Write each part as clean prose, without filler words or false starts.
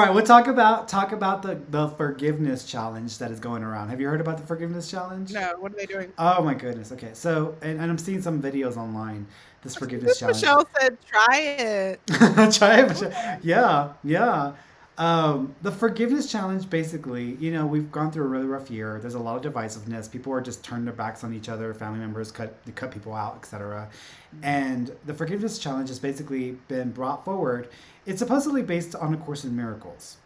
right, we'll talk about the forgiveness challenge that is going around. Have you heard about the forgiveness challenge? No, what are they doing? Oh my goodness. Okay, so and I'm seeing some videos online. This forgiveness Miss challenge. Michelle said, "Try it." Try it. Yeah, yeah. The forgiveness challenge basically, we've gone through a really rough year. There's a lot of divisiveness. People are just turning their backs on each other. Family members cut people out, etc. And the forgiveness challenge has basically been brought forward. It's supposedly based on A Course in Miracles,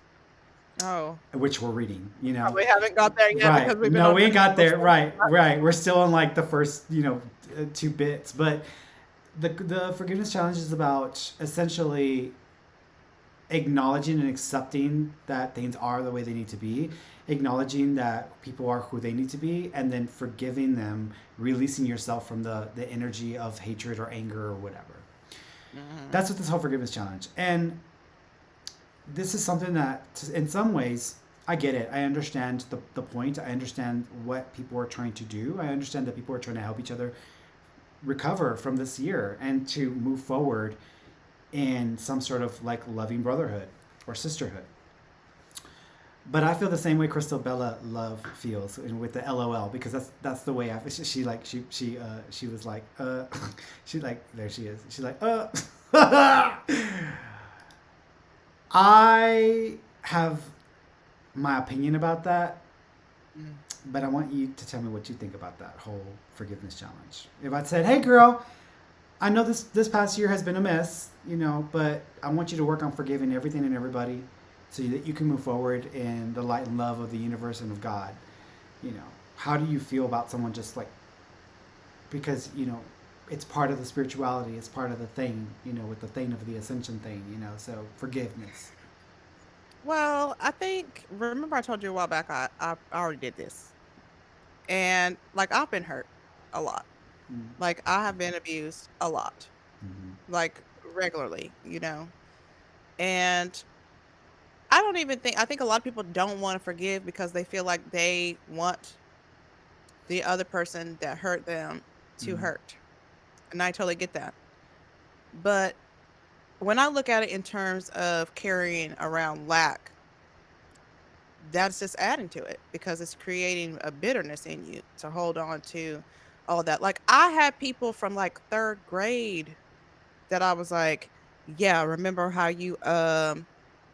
Oh, which we're reading. probably haven't got there yet because Right. we've been No, on we ain't got Michelle there. so Right, much. right. We're still on like the first, two bits, but the forgiveness challenge is about essentially acknowledging and accepting that things are the way they need to be, acknowledging that people are who they need to be, and then forgiving them, releasing yourself from the energy of hatred or anger or whatever. Mhm. That's what this whole forgiveness challenge. And this is something that, in some ways, I get it. I understand the point. I understand what people are trying to do. I understand that people are trying to help each other recover from this year and to move forward in some sort of like loving brotherhood or sisterhood. But I feel the same way Crystal Bella Love feels with the LOL, because that's the way she was like she like there she is, she's like I have my opinion about that, Mm. but I want you to tell me what you think about that whole forgiveness challenge. If I said, "Hey, girl, I know this past year has been a mess, but I want you to work on forgiving everything and everybody, so that you can move forward in the light and love of the universe and of God." How do you feel about someone just like, because it's part of the spirituality, it's part of the thing, with the thing of the ascension thing, so forgiveness. Well, I think remember I told you a while back I already did this, and like I've been hurt a lot. Mm-hmm. Like I have been abused a lot, Mm-hmm. like regularly, and I don't even think I think a lot of people don't want to forgive because they feel like they want the other person that hurt them to Mm-hmm. hurt. And I totally get that. But when I look at it in terms of carrying around lack, that's just adding to it because it's creating a bitterness in you to hold on to all of that. Like I had people from like 3rd grade that I was like, "Yeah, remember how you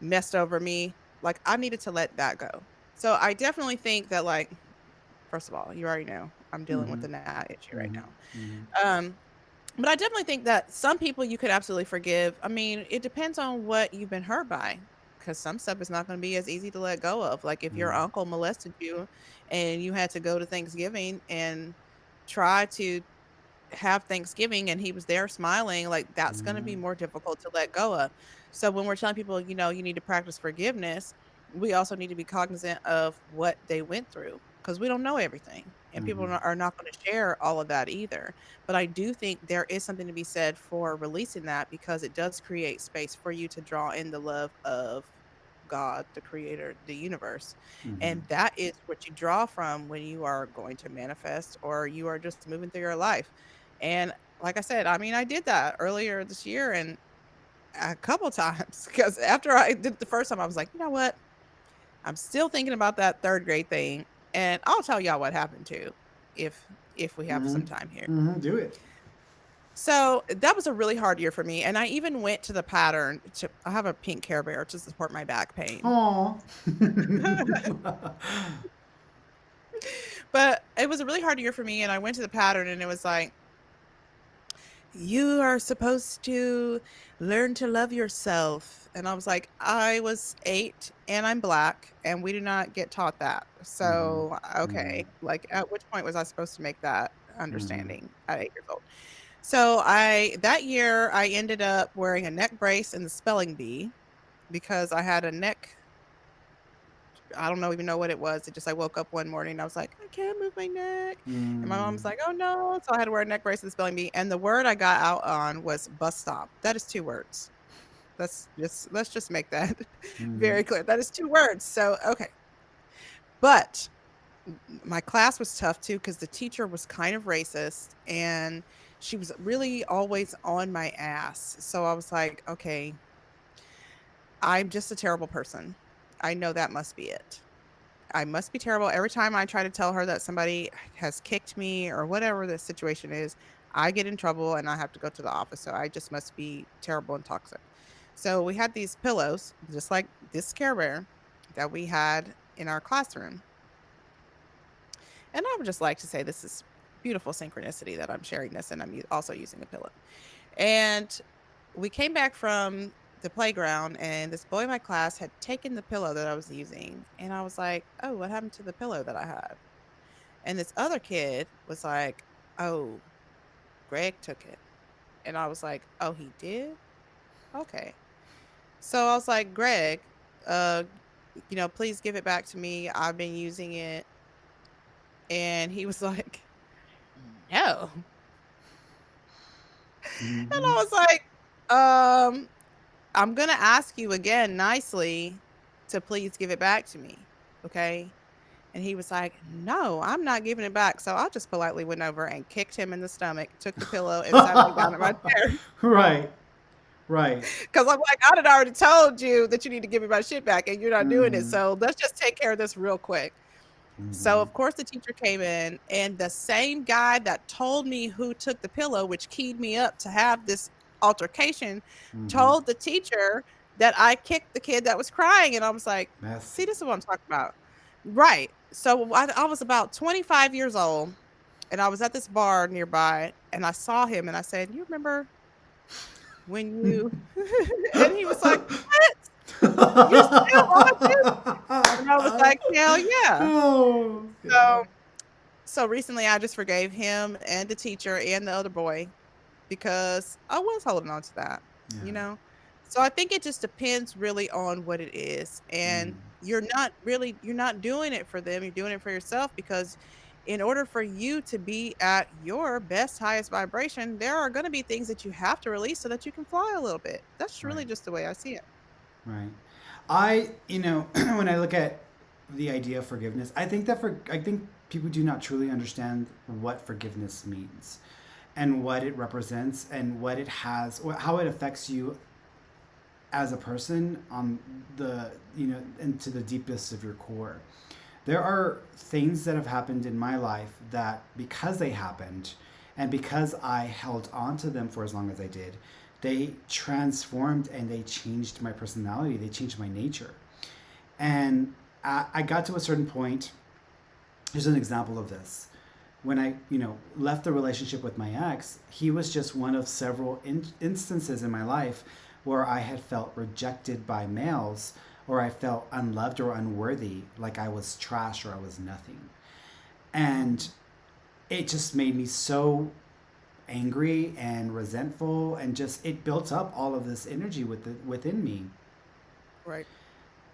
messed over me?" Like I needed to let that go. So I definitely think that like first of all, you already know I'm dealing with Mm-hmm. the gnat issue right now. Mm-hmm. Um but I definitely think that some people you could absolutely forgive. I mean, it depends on what you've been hurt by, because some stuff is not going to be as easy to let go of. Like if your Mm-hmm. uncle molested you and you had to go to Thanksgiving and try to have Thanksgiving and he was there smiling, like that's going to be Mm-hmm. more difficult to let go of. So when we're telling people, you need to practice forgiveness, we also need to be cognizant of what they went through because we don't know everything and people Mm-hmm. are not going to share all of that either. But I do think there is something to be said for releasing that because it does create space for you to draw in the love of God, the creator, the universe. Mm-hmm. And that is what you draw from when you are going to manifest or you are just moving through your life. And like I said, I mean, I did that earlier this year and a couple times because after I did it the first time, I was like, you know what? I'm still thinking about that 3rd grade thing. And I'll tell y'all what happened too if if we have Mm-hmm. some time here. Mm-hmm. Do it. So that was a really hard year for me. And I even went to the pattern to I have a pink Care Bear to support my back pain. Aw. But it was a really hard year for me. And I went to the pattern and it was like, you are supposed to learn to love yourself. And I was like, I was 8 and I'm black and we do not get taught that. Mm-hmm. So, Mm-hmm. okay, like at which point was I supposed to make that Mm-hmm. understanding at 8 years old? So, that year I ended up wearing a neck brace and the spelling bee because I had a neck I don't know even know what it was. It just I woke up one morning and I was like, "I can't move my neck." And my mom Mm-hmm. was like, "Oh, no." So I had to wear a neck brace and spelling bee, and the word I got out on was bus stop. That is 2 words. Let's just make that Mm-hmm. very clear. That is 2 words. So, okay. But my class was tough too because the teacher was kind of racist and she was really always on my ass. So I was like, "Okay, I'm just a terrible person. I know that must be it. I must be terrible. Every time I try to tell her that somebody has kicked me or whatever the situation is, I get in trouble and I have to go to the office. So I just must be terrible and toxic. So we had these pillows, just like this Care Bear that we had in our classroom. And I would just like to say this is beautiful synchronicity that I'm sharing this and I'm also using a pillow. And we came back from the playground and this boy in my class had taken the pillow that I was using. And I was like, oh, what happened to the pillow that I had? And this other kid was like, oh, Greg took it. And I was like, oh, he did? Okay. So I was like, Greg, uh, please give it back to me. I've been using it. And he was like, no. And Mm-hmm. I was like, um, I'm gonna ask you again nicely to please give it back to me. Okay. And he was like, no, I'm not giving it back. So I just politely went over and kicked him in the stomach, took the pillow, and sat back down at my chair. Right. Right. Because I'm like, I had already told you that you need to give me my shit back and you're not doing it. Mm-hmm. So let's just take care of this real quick. So Mm-hmm. of course the teacher came in and the same guy that told me who took the pillow, which keyed me up to have this altercation, Mm-hmm. told the teacher that I kicked the kid that was crying. And I was like, Messy. see, this is what I'm talking about. Right. So I was about 25 years old and I was at this bar nearby and I saw him and I said, you remember when you, and he was like, what? You still on this? And I was like, hell yeah. Oh, yeah. So So recently I just forgave him and the teacher and the other boy because I was holding on to that, Yeah. you know? So I think it just depends really on what it is. Mm. And you're not doing it for them, you're doing it for yourself because in order for you to be at your best highest vibration, there are going to be things that you have to release so that you can fly a little bit. That's Right. really just the way I see it. Right. When I look at the idea of forgiveness, I think people do not truly understand what forgiveness means and what it represents and what it has, how it affects you as a person on into the deepest of your core. There are things that have happened in my life that because they happened and because I held on to them for as long as I did, they transformed and they changed my personality, they changed my nature. And I got to a certain point. Here's an example of this. When I, left the relationship with my ex, he was just one of several instances in my life where I had felt rejected by males, or I felt unloved or unworthy, like I was trash or I was nothing. And it just made me so angry and resentful, and just it built up all of this energy within me. Right.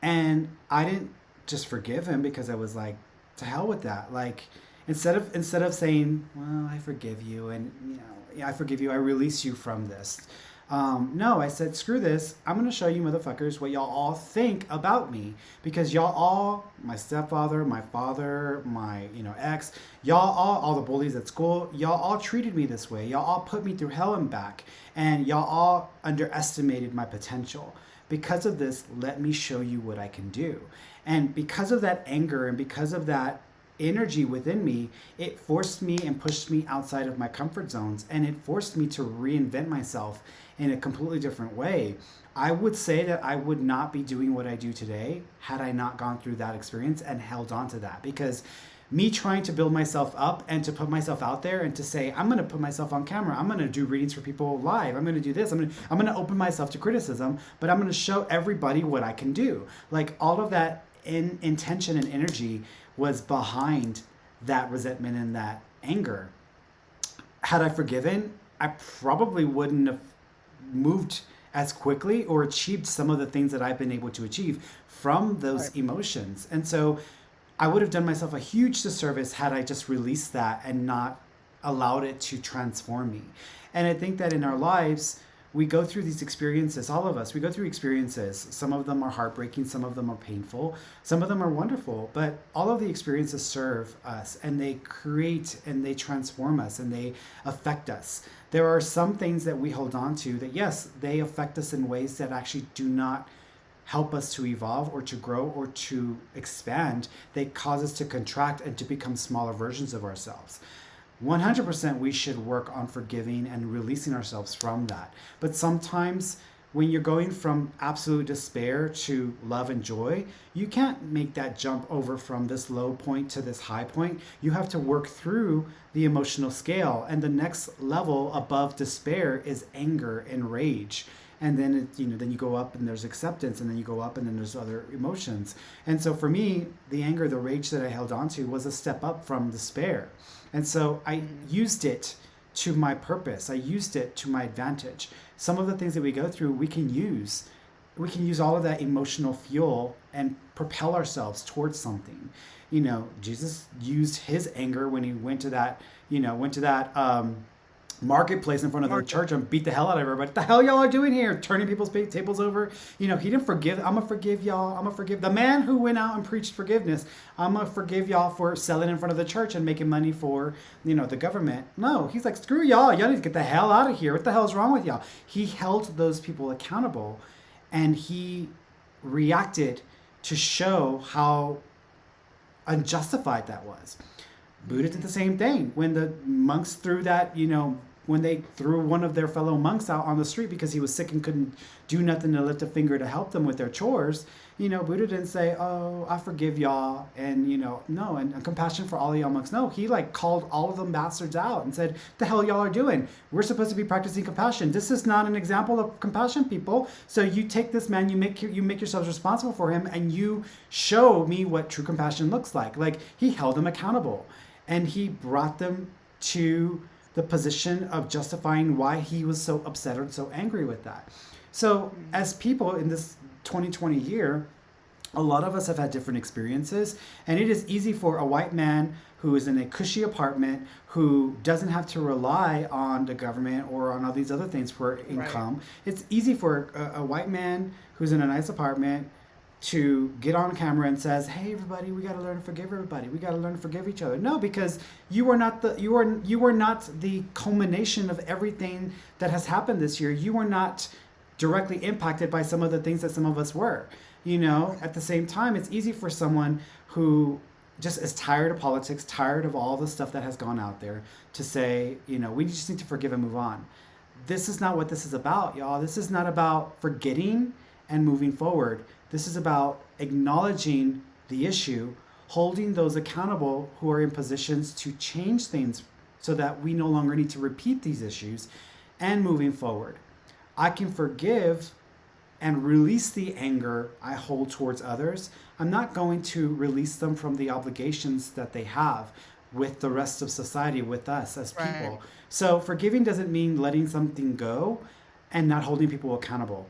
And I didn't just forgive him because I was like, to hell with that. Like, instead of saying, well, I forgive you, and yeah, I forgive you, I release you from this. No, I said, screw this. I'm gonna show you motherfuckers what y'all all think about me, because y'all all, my stepfather, my father, my ex, y'all all the bullies at school, y'all all treated me this way. Y'all all put me through hell and back, and y'all all underestimated my potential. Because of this, let me show you what I can do. And because of that anger and because of that energy within me, it forced me and pushed me outside of my comfort zones, and it forced me to reinvent myself in a completely different way. I would say that I would not be doing what I do today had I not gone through that experience and held on to that. Because me trying to build myself up and to put myself out there and to say, I'm going to put myself on camera, I'm going to do readings for people live, I'm going to do this, I'm going to open myself to criticism, but I'm going to show everybody what I can do. Like, all of that intention and energy was behind that resentment and that anger. Had I forgiven, I probably wouldn't have moved as quickly or achieved some of the things that I've been able to achieve from those Right. emotions. And so I would have done myself a huge disservice had I just released that and not allowed it to transform me. And I think that in our lives, we go through these experiences, all of us, we go through experiences. Some of them are heartbreaking, some of them are painful, some of them are wonderful, but all of the experiences serve us, and they create and they transform us and they affect us. There are some things that we hold on to that, yes, they affect us in ways that actually do not help us to evolve or to grow or to expand. They cause us to contract and to become smaller versions of ourselves. 100% we should work on forgiving and releasing ourselves from that. But sometimes when you're going from absolute despair to love and joy, you can't make that jump over from this low point to this high point. You have to work through the emotional scale. And the next level above despair is anger and rage. And then then you go up and there's acceptance, and then you go up and then there's other emotions. And so for me, the anger, the rage that I held on to was a step up from despair. And so I used it to my purpose. I used it to my advantage. Some of the things that we go through, we can use all of that emotional fuel and propel ourselves towards something. Jesus used his anger when he went to that marketplace in front of the church and beat the hell out of everybody. What the hell y'all are doing here? Turning people's tables over. He didn't forgive. I'm gonna forgive y'all. I'm gonna forgive the man who went out and preached forgiveness. I'm gonna forgive y'all for selling in front of the church and making money for the government. No, he's like, screw y'all. Y'all need to get the hell out of here. What the hell is wrong with y'all? He held those people accountable, and he reacted to show how unjustified that was. Buddha did the same thing when the monks threw when they threw one of their fellow monks out on the street because he was sick and couldn't do nothing to lift a finger to help them with their chores. Buddha didn't say, oh, I forgive y'all, and no, and compassion for all of y'all monks. No, he called all of them bastards out and said, the hell y'all are doing? We're supposed to be practicing compassion. This is not an example of compassion, people. So you take this man, you make yourselves responsible for him, and you show me what true compassion looks like. He held them accountable, and he brought them to the position of justifying why he was so upset or so angry with that. So as people in this 2020 year, a lot of us have had different experiences, and it is easy for a white man who is in a cushy apartment, who doesn't have to rely on the government or on all these other things for income. Right. It's easy for a white man who's in a nice apartment to get on camera and says, hey everybody, we got to learn to forgive everybody. We got to learn to forgive each other. No, because you are not the culmination of everything that has happened this year. You were not directly impacted by some of the things that some of us were. At the same time, it's easy for someone who just is tired of politics, tired of all the stuff that has gone out there, to say, we just need to forgive and move on. This is not what this is about, y'all. This is not about forgetting and moving forward. This is about acknowledging the issue, holding those accountable who are in positions to change things so that we no longer need to repeat these issues, and moving forward. I can forgive and release the anger I hold towards others. I'm not going to release them from the obligations that they have with the rest of society, with us as people. Right. So forgiving doesn't mean letting something go and not holding people accountable.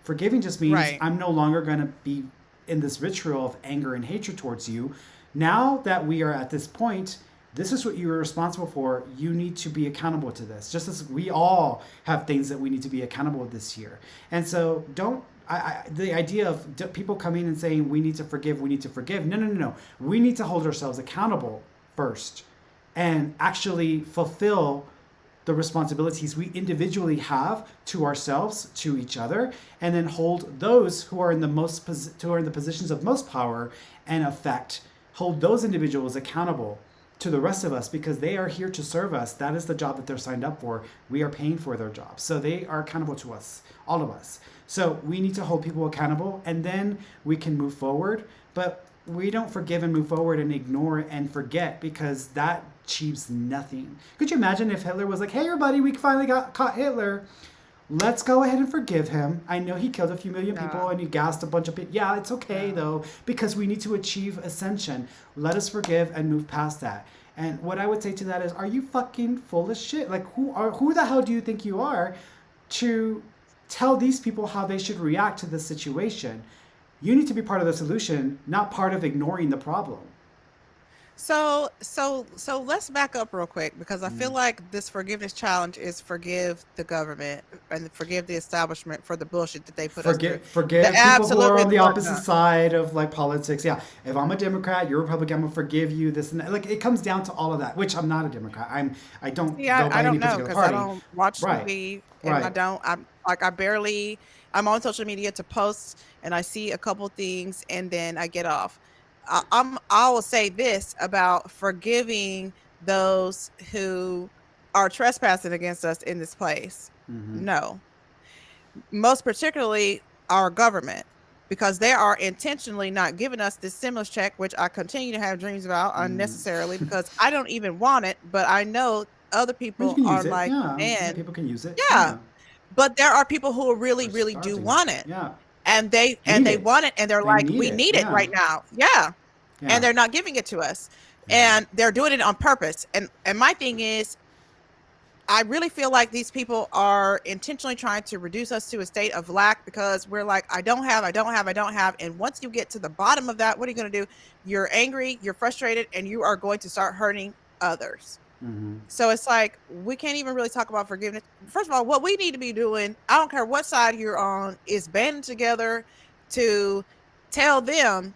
Forgiving just means I'm no longer going to be in this ritual of anger and hatred towards you. Now that we are at this point, this is what you are responsible for. You need to be accountable to this. Just as we all have things that we need to be accountable this year. And so the idea of people coming and saying we need to forgive. No. We need to hold ourselves accountable first and actually fulfill the responsibilities we individually have to ourselves, to each other, and then hold those who are in the positions of most power and effect, hold those individuals accountable to the rest of us, because they are here to serve us. That is the job that they're signed up for. We are paying for their job. So they are accountable to us, all of us. So we need to hold people accountable, and then we can move forward. But we don't forgive and move forward and ignore and forget, because that achieves nothing. Could you imagine if Hitler was like, hey everybody, we finally caught Hitler. Let's go ahead and forgive him. I know he killed a few million people and he gassed a bunch of people. Yeah, it's okay though, because we need to achieve ascension. Let us forgive and move past that. And what I would say to that is, are you fucking full of shit? Who the hell do you think you are to tell these people how they should react to this situation? You need to be part of the solution, not part of ignoring the problem. So let's back up real quick because I feel Mm. like this forgiveness challenge is forgive the government and forgive the establishment for the bullshit that they put us through. The Forgive people who are absolutely on the the fuck opposite not. side of like politics. Yeah, if I'm a Democrat, you're a Republican, I'm gonna forgive you. This and that. Like it comes down to all of that. Which I'm not a Democrat. I See, don't go I by any don't know particular because I party. don't watch Right. TV and Right. I'm like I barely I'm on social media to post and I see a couple things and then I get off. I will say this about forgiving those who are trespassing against us in this place. Mm-hmm. No, most particularly our government, because they are intentionally not giving us this stimulus check, which I continue to have dreams about Mm. unnecessarily because I don't even want it, but I know other Well, you people can are use it. like, Yeah. Yeah. man, People can use it. yeah. Yeah. But there are people who really, Are really do starving. want it. Yeah. And Need they it. want it and they're They like, need we it. need it Yeah. right now. Yeah. Yeah. And they're not giving it to us. Yeah. And they're doing it on purpose. And my thing is I really feel like these people are intentionally trying to reduce us to a state of lack because we're like, I don't have, I don't have, I don't have. And once you get to the bottom of that, what are you going to do? You're angry, you're frustrated, and you are going to start hurting others. Mm-hmm. So it's like, we can't even really talk about forgiveness. First of all, what we need to be doing, I don't care what side you're on, is banding together to tell them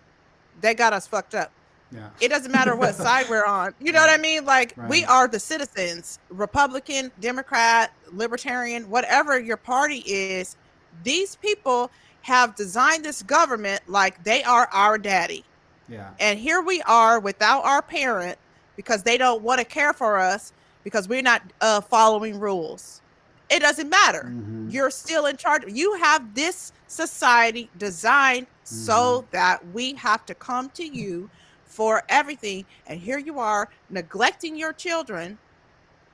they got us fucked up. Yeah. It doesn't matter what side we're on. You know what Right. I mean? Like we Right. are the citizens, Republican, Democrat, Libertarian, whatever your party is. These people have designed this government like they are our daddy. Yeah. And here we are without our parent because they don't want to care for us because we're not following rules. It doesn't matter. Mm-hmm. You're still in charge. You have this society designed Mm-hmm. so that we have to come to you for everything. And here you are neglecting your children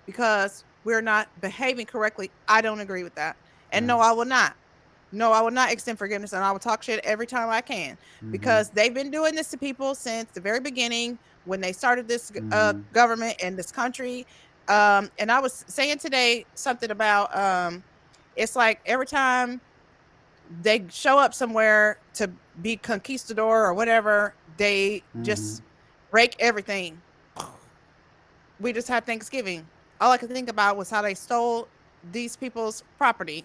because we're not behaving correctly. I don't agree with that. And Yeah. no, I will not. No, I will not extend forgiveness and I will talk shit every time I can Mm-hmm. because they've been doing this to people since the very beginning when they started this Mm-hmm. government and this country. And I was saying today something about it's like every time they show up somewhere to be conquistador or whatever, they Mm-hmm. just break everything. We just had Thanksgiving. All I could think about was how they stole these people's property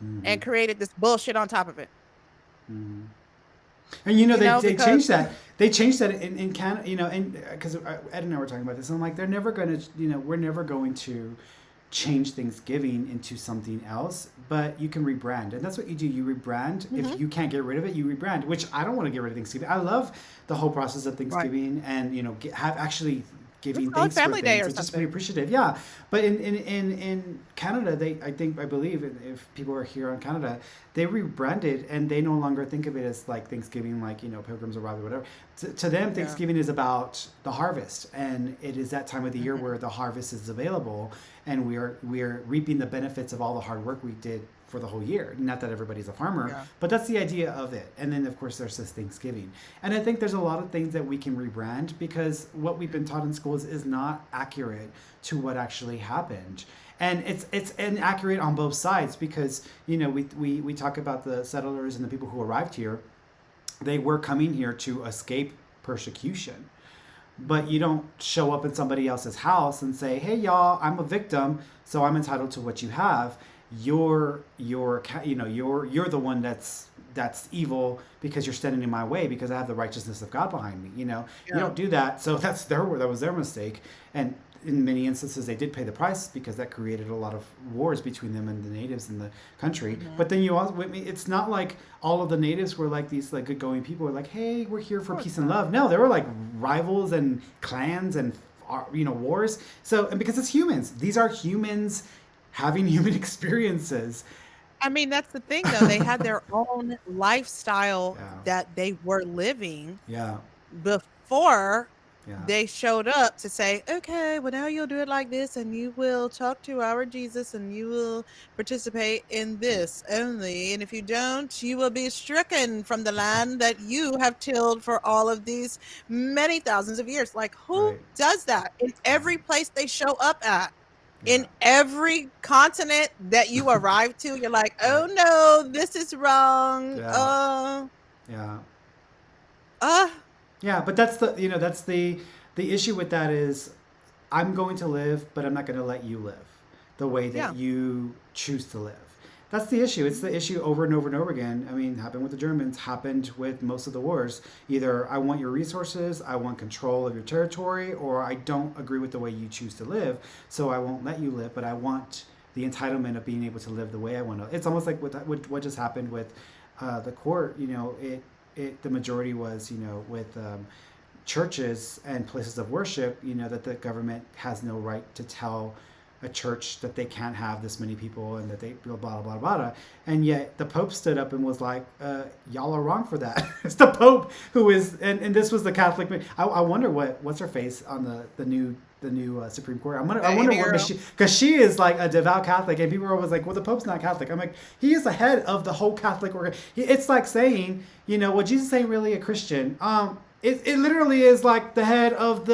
Mm-hmm. and created this bullshit on top of it. Mm-hmm. And you know You know, they because changed that. They changed that in Canada. You know, and because Ed and I were talking about this, and I'm like, they're never going to. You know, we're never going to change Thanksgiving into something else. But you can rebrand, and that's what you do. You rebrand. If mhm, you can't get rid of it, you rebrand. Which I don't want to get rid of Thanksgiving. I love the whole process of right. Thanksgiving, and you know, have actually Let's giving call it thanks for Family Day things or and just be something. appreciative. Yeah, but in Canada, they I believe if people are here on Canada, they rebranded and they no longer think of it as like Thanksgiving, like you know Pilgrims Arrival or whatever. To them, Yeah. Thanksgiving is about the harvest, and it is that time of the year Mhm. where the harvest is available, and we are reaping the benefits of all the hard work we did for the whole year. Not that everybody's a farmer, Yeah. but that's the idea of it. And then of course there's this Thanksgiving, and I think there's a lot of things that we can rebrand because what we've been taught in schools is not accurate to what actually happened. And it's inaccurate on both sides because you know we talk about the settlers and the people who arrived here. They were coming here to escape persecution, but you don't show up in somebody else's house and say, "Hey, y'all, I'm a victim, so I'm entitled to what you have." You're the one that's evil because you're standing in my way because I have the righteousness of God behind me. You know, you Yeah. don't do that. So that was their mistake, and in many instances they did pay the price because that created a lot of wars between them and the natives in the country. Mhm. But then you also, I mean, it's not like all of the natives were like these like good going people were like, hey, we're here Of for course peace and not. love. No, they were like rivals and clans and wars. So and because it's humans, these are humans having human experiences. I mean, that's the thing though. They had their own lifestyle Yeah, that they were living yeah, before yeah, they showed up to say, okay, well, now you'll do it like this, and you will talk to our Jesus, and you will participate in this only. And if you don't, you will be stricken from the land that you have tilled for all of these many thousands of years. Like, who right, does that in yeah, every place they show up at? yeah, In every continent that you arrive to, you're like, right, oh no, this is wrong. yeah, yeah. Uh, Yeah, but that's the the issue with that is I'm going to live, but I'm not going to let you live the way that Yeah. you choose to live. That's the issue. It's the issue over and over and over again. I mean, happened with the Germans, happened with most of the wars. Either I want your resources, I want control of your territory, or I don't agree with the way you choose to live, so I won't let you live, but I want the entitlement of being able to live the way I want to. It's almost like what just happened with the court. The majority was, with churches and places of worship, that the government has no right to tell a church that they can't have this many people and that they blah blah blah blah. And yet the Pope stood up and was like, y'all are wrong for that. It's the Pope who is, and this was the Catholic. I wonder what's her face on the new Supreme Court. I wonder what, because she is like a devout Catholic, and people are always like, well, the Pope's not Catholic. I'm like, he is the head of the whole Catholic organ. It's like saying, well, Jesus ain't really a Christian. It literally is like the head of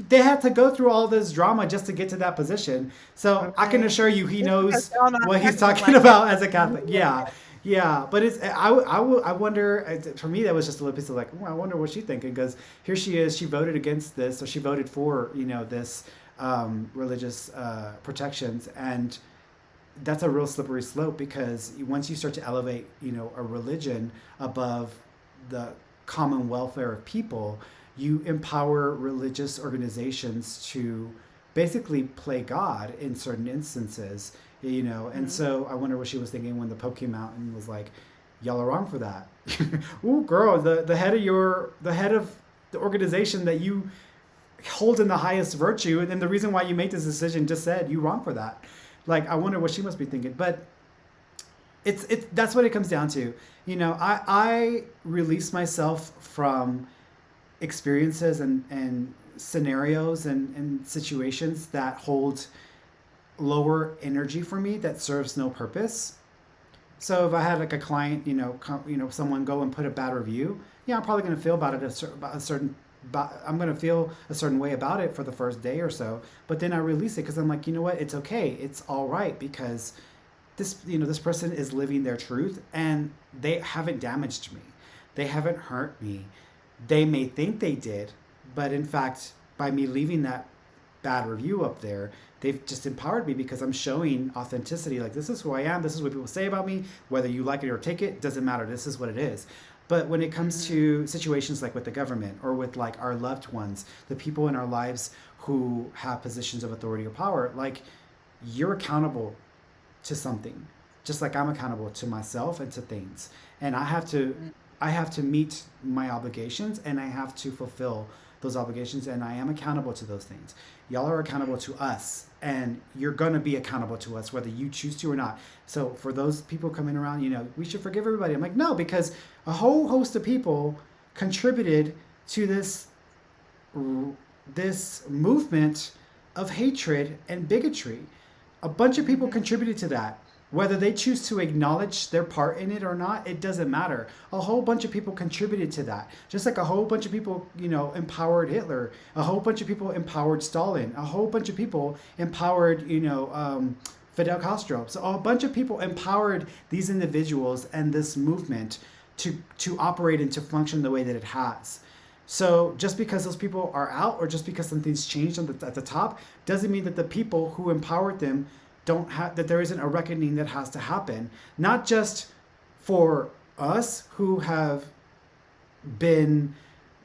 they had to go through all this drama just to get to that position. So okay. I can assure you he knows what he's talking about as a Catholic. Yeah. Yeah, but I wonder, for me that was just a little piece of like, I wonder what she's thinking, because here she is, she voted against this, or she voted for, this religious protections, and that's a real slippery slope, because once you start to elevate, a religion above the common welfare of people, you empower religious organizations to basically play God in certain instances, and so I wonder what she was thinking when the Pope came out and was like, y'all are wrong for that. Ooh, girl, the head of the organization that you hold in the highest virtue, and then the reason why you made this decision just said you wrong for that. Like, I wonder what she must be thinking. But it's that's what it comes down to. I release myself from experiences and scenarios and situations that hold lower energy for me, that serves no purpose. So if I had like a client, someone go and put a bad review, I'm probably going to feel about it I'm going to feel a certain way about it for the first day or so, but then I release it, because I'm like, you know what, it's okay, it's all right, because this person is living their truth, and they haven't damaged me, they haven't hurt me. They may think they did, but in fact, by me leaving that bad review up there, they've just empowered me, because I'm showing authenticity. Like, this is who I am. This is what people say about me. Whether you like it or take it, doesn't matter. This is what it is. But when it comes to situations like with the government, or with like our loved ones, the people in our lives who have positions of authority or power, like, you're accountable to something, just like I'm accountable to myself and to things. And I have to meet my obligations, and I have to fulfill those obligations, and I am accountable to those things. Y'all are accountable to us, and you're going to be accountable to us whether you choose to or not. So for those people coming around, we should forgive everybody. I'm like, no, because a whole host of people contributed to this movement of hatred and bigotry. A bunch of people contributed to that. Whether they choose to acknowledge their part in it or not, it doesn't matter. A whole bunch of people contributed to that. Just like a whole bunch of people, empowered Hitler. A whole bunch of people empowered Stalin. A whole bunch of people empowered, Fidel Castro. So a bunch of people empowered these individuals and this movement to operate and to function the way that it has. So just because those people are out, or just because something's changed at the top, doesn't mean that the people who empowered them that there isn't a reckoning that has to happen, not just for us who have been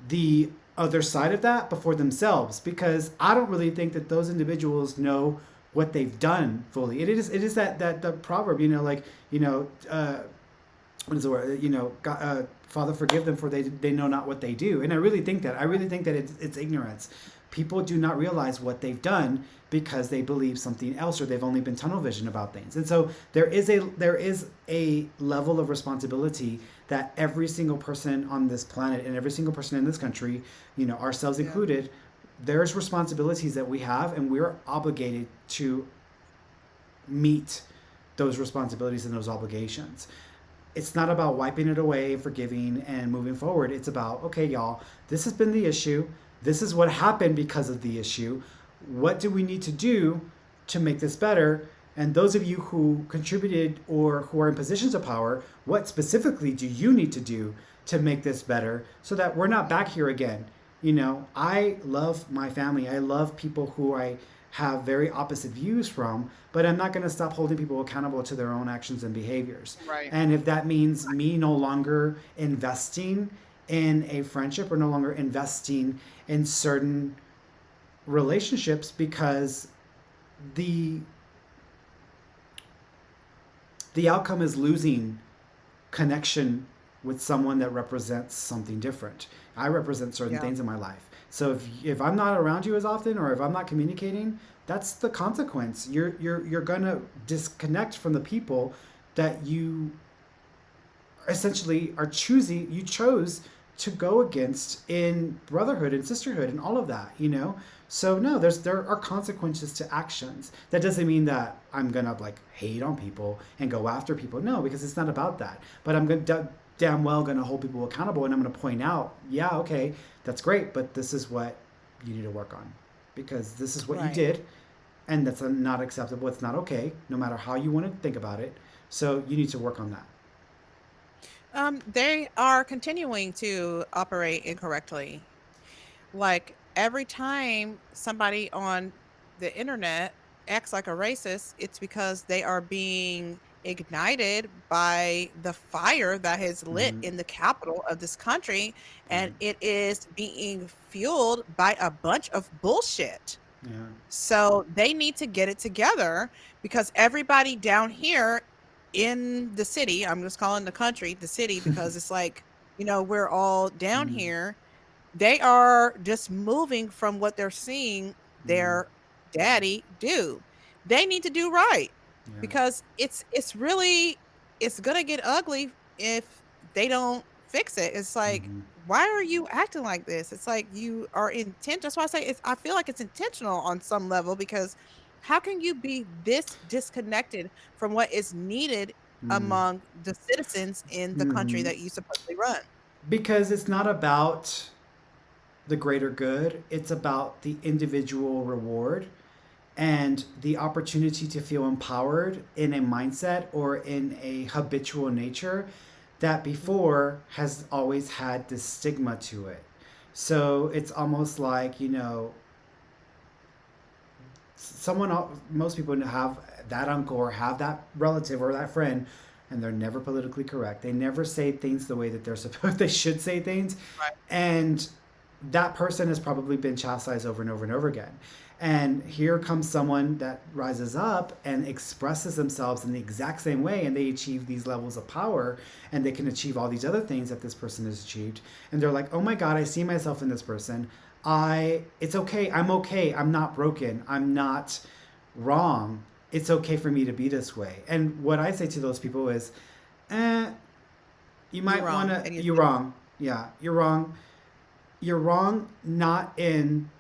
the other side of that, but for themselves, because I don't really think that those individuals know what they've done fully. It is that the proverb, what is the word? God, Father, forgive them, for they know not what they do. And I really think that it's ignorance. People do not realize what they've done because they believe something else, or they've only been tunnel vision about things. And so there is a level of responsibility that every single person on this planet, and every single person in this country, ourselves included, there's responsibilities that we have, and we're obligated to meet those responsibilities and those obligations. It's not about wiping it away, forgiving, and moving forward. It's about, okay, y'all, this has been the issue. This is what happened because of the issue. What do we need to do to make this better? And those of you who contributed or who are in positions of power, what specifically do you need to do to make this better, so that we're not back here again? I love my family. I love people who I have very opposite views from, but I'm not going to stop holding people accountable to their own actions and behaviors. Right. And if that means me no longer investing in a friendship or no longer investing in certain relationships because the the outcome is losing connection with someone that represents something different. I represent certain Yeah. things in my life. So if I'm not around you as often or if I'm not communicating, that's the consequence. You're gonna disconnect from the people that you essentially are choosing you chose to go against in brotherhood and sisterhood and all of that. So no, there are consequences to actions. That doesn't mean that I'm gonna like hate on people and go after people. No, because it's not about that. But I'm gonna damn well gonna hold people accountable, and I'm gonna point out, yeah, okay, that's great, but this is what you need to work on because this is what you Right. did, and that's not acceptable. It's not okay, no matter how you want to think about it. So you need to work on that. They are continuing to operate incorrectly. Like every time somebody on the internet acts like a racist, it's because they are being ignited by the fire that has lit Mm-hmm. in the capital of this country, and Mm-hmm. it is being fueled by a bunch of bullshit. Yeah. So they need to get it together because everybody down here in the city, I'm just calling the country the city because it's like, we're all down Mm, here. They are just moving from what they're seeing mm, their daddy do. They need to do right yeah. because it's really it's gonna get ugly if they don't fix it. It's like, Mm-hmm. why are you acting like this? It's like you are intent. That's why I say I feel like it's intentional on some level because how can you be this disconnected from what is needed Mm, among the citizens in the country mm-hmm. that you supposedly run? Because it's not about the greater good, it's about the individual reward and the opportunity to feel empowered in a mindset or in a habitual nature that before has always had this stigma to it. So it's almost like, most people have that uncle or have that relative or that friend, and they're never politically correct. They never say things the way that they're supposed they should say things, Right. and that person has probably been chastised over and over and over again. And here comes someone that rises up and expresses themselves in the exact same way, and they achieve these levels of power, and they can achieve all these other things that this person has achieved. And they're like, "Oh my God, I see myself in this person. It's okay. I'm okay. I'm not broken. I'm not wrong. It's okay for me to be this way." And what I say to those people is, eh, you You're might want wrong, to, and you you're wrong. Yeah, you're wrong. You're wrong not in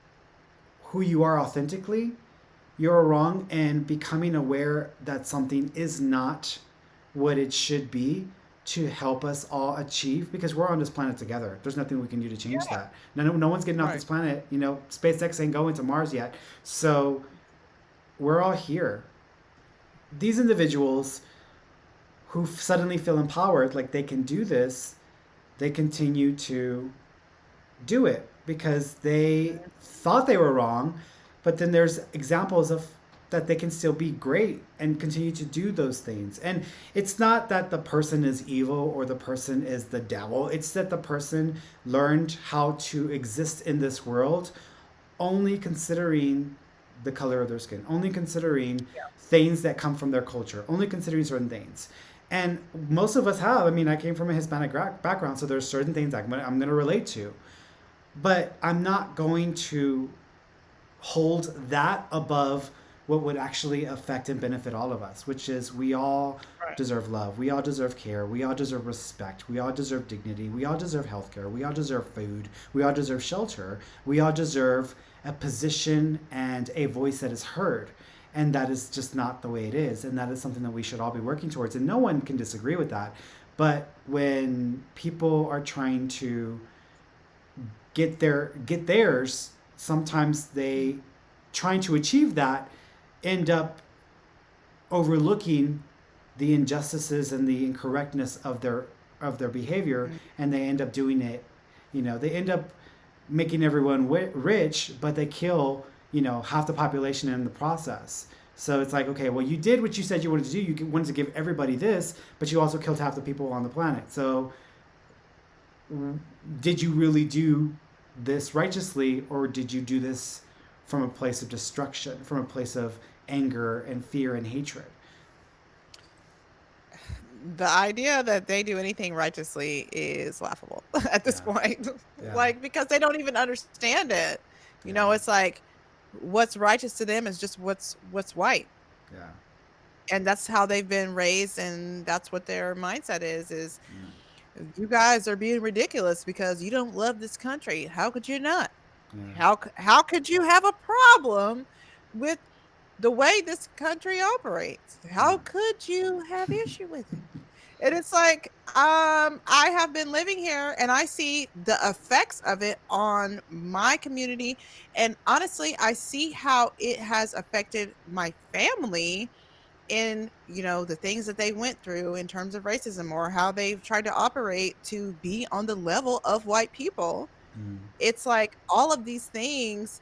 who you are authentically. You're wrong in becoming aware that something is not what it should be to help us all achieve because we're on this planet together. There's nothing we can do to change that. No one's getting off right. this planet. SpaceX ain't going to Mars yet. So we're all here. These individuals who suddenly feel empowered, like they can do this, they continue to do it because they thought they were wrong, but then there's examples of that they can still be great and continue to do those things. And it's not that the person is evil or the person is the devil. It's that the person learned how to exist in this world only considering the color of their skin, only considering things that come from their culture, only considering certain things. And most of us have. I mean, I came from a Hispanic background, so there's certain things I'm going to relate to. But I'm not going to hold that above what would actually affect and benefit all of us, which is we all Right. deserve love. We all deserve care. We all deserve respect. We all deserve dignity. We all deserve healthcare. We all deserve food. We all deserve shelter. We all deserve a position and a voice that is heard. And that is just not the way it is. And that is something that we should all be working towards. And no one can disagree with that. But when people are trying to get theirs, sometimes they trying to achieve that end up overlooking the injustices and the incorrectness of their behavior, Mhm. and they end up doing it. They end up making everyone rich, but they kill, half the population in the process. So it's like, okay, well, you did what you said you wanted to do. You wanted to give everybody this, but you also killed half the people on the planet. So did you really do this righteously, or did you do this from a place of destruction, from a place of anger and fear and hatred? The idea that they do anything righteously is laughable at this Yeah, point. yeah, Like, because they don't even understand it. yeah, It's like what's righteous to them is just what's white. yeah, And that's how they've been raised, and that's what their mindset is yeah, you guys are being ridiculous because you don't love this country. How could you not? yeah, How could you have a problem with the way this country operates? How could you have issue with it? And it's like, I have been living here and I see the effects of it on my community. And honestly, I see how it has affected my family in, the things that they went through in terms of racism or how they've tried to operate to be on the level of white people. mm, It's like all of these things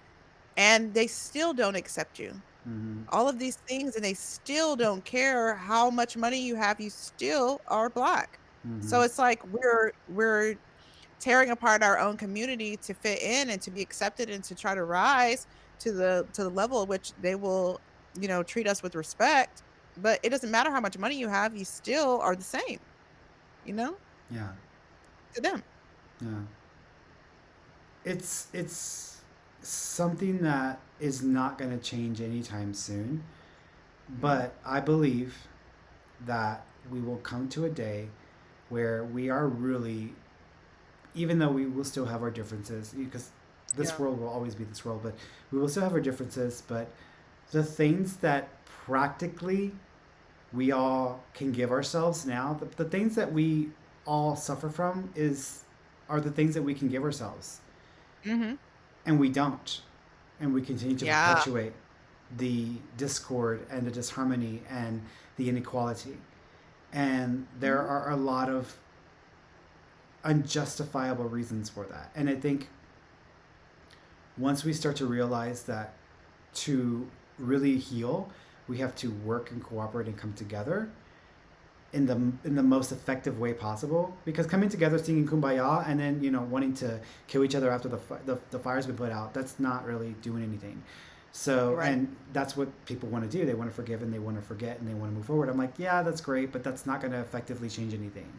and they still don't accept you. mm, All of these things and they still don't care how much money you have, you still are black. mm, So it's like we're tearing apart our own community to fit in and to be accepted and to try to rise to the level at which they will, treat us with respect. But it doesn't matter how much money you have, you still are the same, you know, yeah, to them. yeah. It's something that is not going to change anytime soon, Mhm. but I believe that we will come to a day where we are really, even though we will still have our differences, because this Yeah. world will always be this world, but we will still have our differences. But the things that practically we all can give ourselves now, the things that we all suffer from are the things that we can give ourselves, Mhm. and we don't, and we continue to Yeah. perpetuate the discord and the disharmony and the inequality. And there Mhm. are a lot of unjustifiable reasons for that. And I think once we start to realize that to really heal, we have to work and cooperate and come together in the most effective way possible. Because coming together, singing kumbaya, and then wanting to kill each other after the fire's been put out, that's not really doing anything. So, Right. and that's what people want to do. They want to forgive and they want to forget and they want to move forward. I'm like, yeah, that's great, but that's not going to effectively change anything.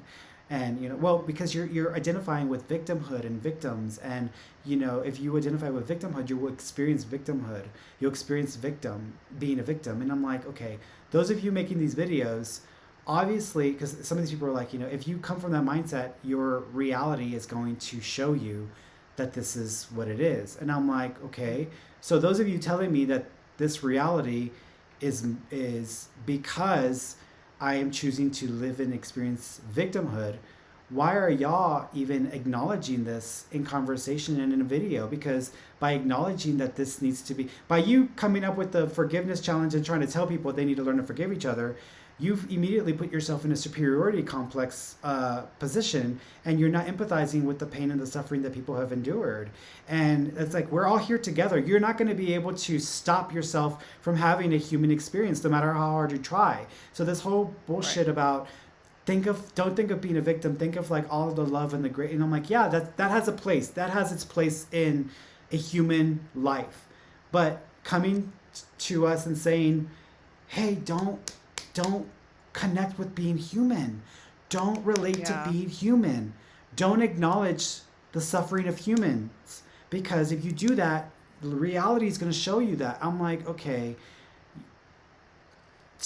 And well, because you're identifying with victimhood and victims, and if you identify with victimhood, you will experience victimhood. You'll experience being a victim. And I'm like, okay, those of you making these videos, obviously, because some of these people are like, if you come from that mindset, your reality is going to show you that this is what it is. And I'm like, okay, so those of you telling me that this reality is because I am choosing to live and experience victimhood, why are y'all even acknowledging this in conversation and in a video? Because by acknowledging that this needs to be, by you coming up with the forgiveness challenge and trying to tell people they need to learn to forgive each other, you've immediately put yourself in a superiority complex position, and you're not empathizing with the pain and the suffering that people have endured. And it's like, we're all here together. You're not going to be able to stop yourself from having a human experience no matter how hard you try. So this whole Right. bullshit about don't think of being a victim, think of like all of the love and the great, and I'm like, yeah, that has a place, that has its place in a human life. But coming to us and saying, hey, don't connect with being human, don't relate to Yeah. being human, don't acknowledge the suffering of humans, because if you do that, reality is going to show you that. I'm like, okay,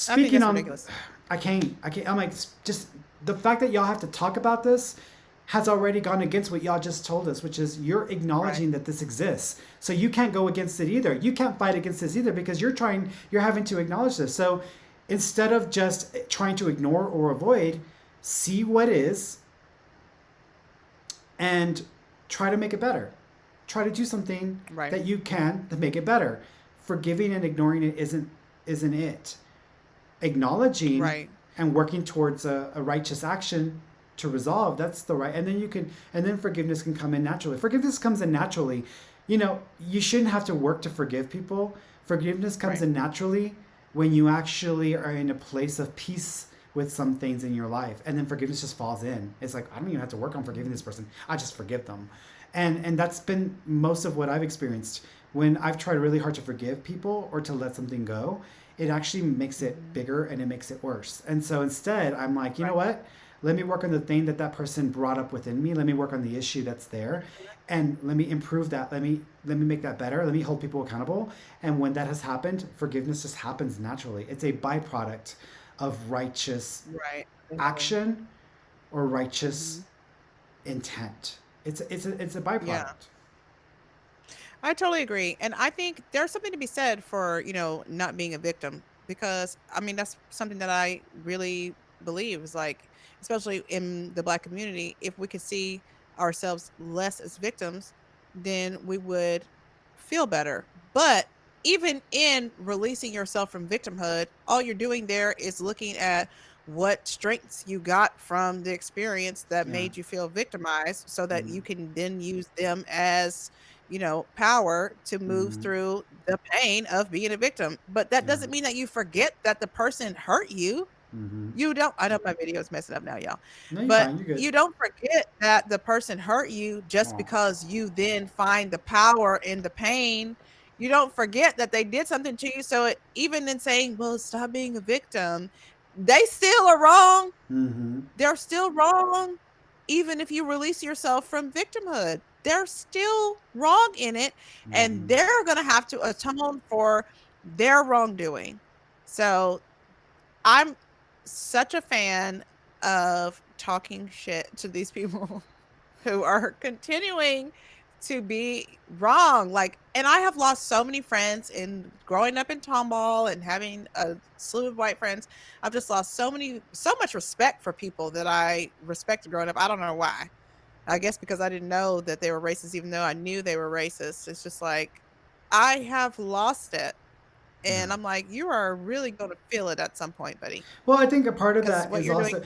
I think speaking that's on, ridiculous. I can't, I'm like, just the fact that y'all have to talk about this has already gone against what y'all just told us, which is you're Right. acknowledging that this exists. So you can't go against it either. You can't fight against this either, because you're having to acknowledge this. So instead of just trying to ignore or avoid, see what is and try to make it better. Try to do something Right. that you can to make it better. Forgiving and ignoring it isn't it. Acknowledging Right. and working towards a righteous action to resolve, that's the right. And then you can, and then forgiveness can come in naturally. Forgiveness comes in naturally. You know, you shouldn't have to work to forgive people. Forgiveness comes Right. in naturally when you actually are in a place of peace with some things in your life, and then forgiveness just falls in. It's like, I don't even have to work on forgiving this person. I just forgive them. And that's been most of what I've experienced when I've tried really hard to forgive people or to let something go. It actually makes it Hmm. bigger and it makes it worse. And so instead, I'm like, you know Right. what? Let me work on the thing that that person brought up within me. Let me work on the issue that's there, and let me improve that. Let me make that better. Let me hold people accountable. And when that has happened, forgiveness just happens naturally. It's a byproduct of righteous Right. Exactly. action or righteous Hmm. intent. It's a Yeah. byproduct. I totally agree. And I think there's something to be said for, not being a victim because I mean that's something that I really believe is like, especially in the black community, if we could see ourselves less as victims, then we would feel better. But even in releasing yourself from victimhood, all you're doing there is looking at what strengths you got from the experience that Yeah. made you feel victimized so that Mm-hmm. you can then use them as power to move Mm-hmm. through the pain of being a victim. But that Yeah. doesn't mean that you forget that the person hurt you. Mm-hmm. You don't I know my video is messing up now, y'all. No, you're But fine. You're good. you don't forget that the person hurt you just Oh. because you then find the power in the pain. You don't forget that they did something to you. So even in saying, well, stop being a victim, they still are wrong. Mm-hmm. They're still wrong. Even if you release yourself from victimhood, they're still wrong in it. And Mm-hmm. they're going to have to atone for their wrongdoing. So I'm such a fan of talking shit to these people who are continuing to be wrong. Like, and I have lost so many friends in growing up in Tomball and having a slew of white friends. I've just lost so much respect for people that I respected growing up. I don't know why. I guess because I didn't know that they were racist, even though I knew they were racist. It's just like, I have lost it. Yeah. And I'm like, you are really going to feel it at some point, buddy, Well, I think a part of because that what is you're doing. also,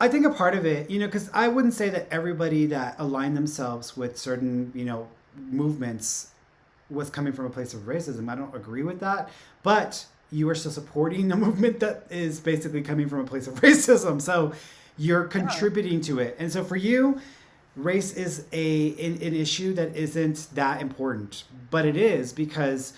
I think a part of it, because I wouldn't say that everybody that aligned themselves with certain, movements was coming from a place of racism. I don't agree with that, but you are still supporting a movement that is basically coming from a place of racism. So you're Yeah. contributing to it. And so for you, race is an issue that isn't that important, but it is because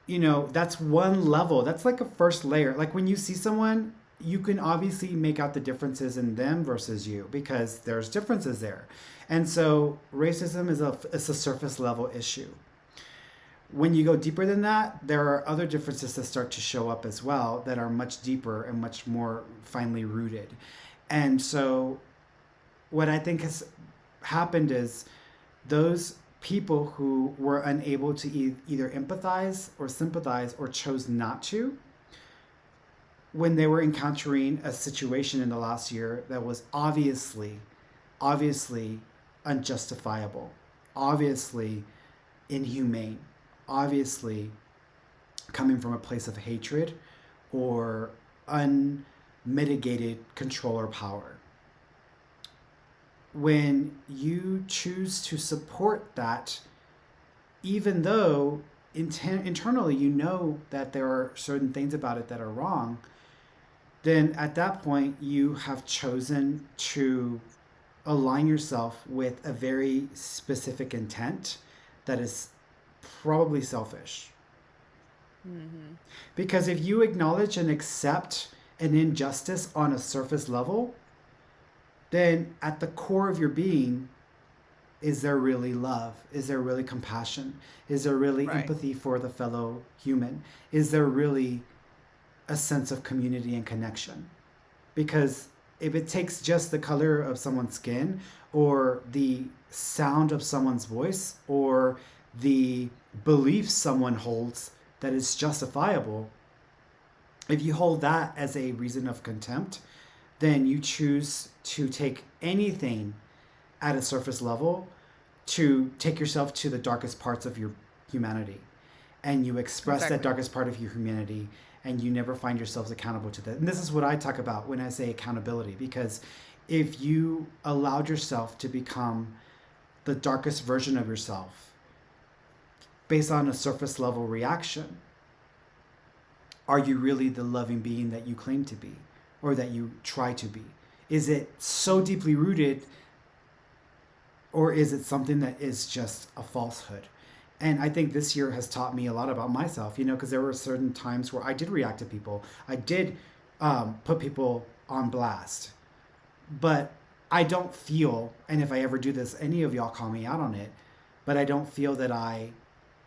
that's one level. That's like a first layer. Like when you see someone, you can obviously make out the differences in them versus you because there's differences there. And so racism is a surface level issue. When you go deeper than that, there are other differences that start to show up as well that are much deeper and much more finely rooted. And so what I think has happened is those people who were unable to either empathize or sympathize or chose not to when they were encountering a situation in the last year that was obviously unjustifiable, obviously inhumane, obviously coming from a place of hatred or unmitigated control or power. When you choose to support that, even though internally you know that there are certain things about it that are wrong, then at that point you have chosen to align yourself with a very specific intent that is probably selfish. Hmm. Because if you acknowledge and accept an injustice on a surface level, then at the core of your being, is there really love? Is there really compassion? Is there really Right. empathy for the fellow human? Is there really a sense of community and connection? Because if it takes just the color of someone's skin or the sound of someone's voice or the belief someone holds that is justifiable, if you hold that as a reason of contempt, then you choose to take anything at a surface level to take yourself to the darkest parts of your humanity. And you express that Exactly. darkest part of your humanity and you never find yourselves accountable to that. And this is what I talk about when I say accountability, because if you allowed yourself to become the darkest version of yourself based on a surface level reaction, are you really the loving being that you claim to be or that you try to be? Is it so deeply rooted, or is it something that is just a falsehood? And I think this year has taught me a lot about myself, because there were certain times where I did react to people. I did put people on blast. But I don't feel, and if I ever do this, any of y'all call me out on it, but I don't feel that I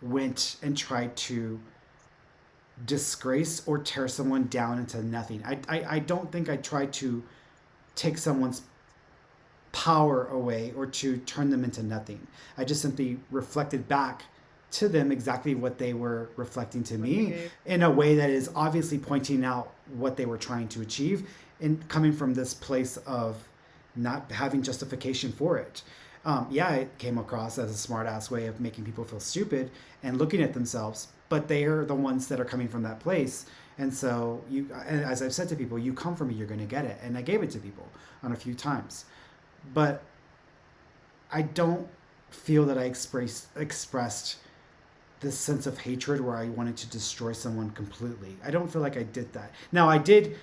went and tried to disgrace or tear someone down into nothing. I don't think I tried to take someone's power away or to turn them into nothing. I just simply reflected back to them exactly what they were reflecting to me in a way that is obviously pointing out what they were trying to achieve and coming from this place of not having justification for it. Yeah, it came across as a smart ass way of making people feel stupid and looking at themselves, but they are the ones that are coming from that place. And so and as I've said to people, you come from me, you're going to get it. And I gave it to people on a few times, but I don't feel that I expressed this sense of hatred where I wanted to destroy someone completely. I don't feel like I did that. Now, I did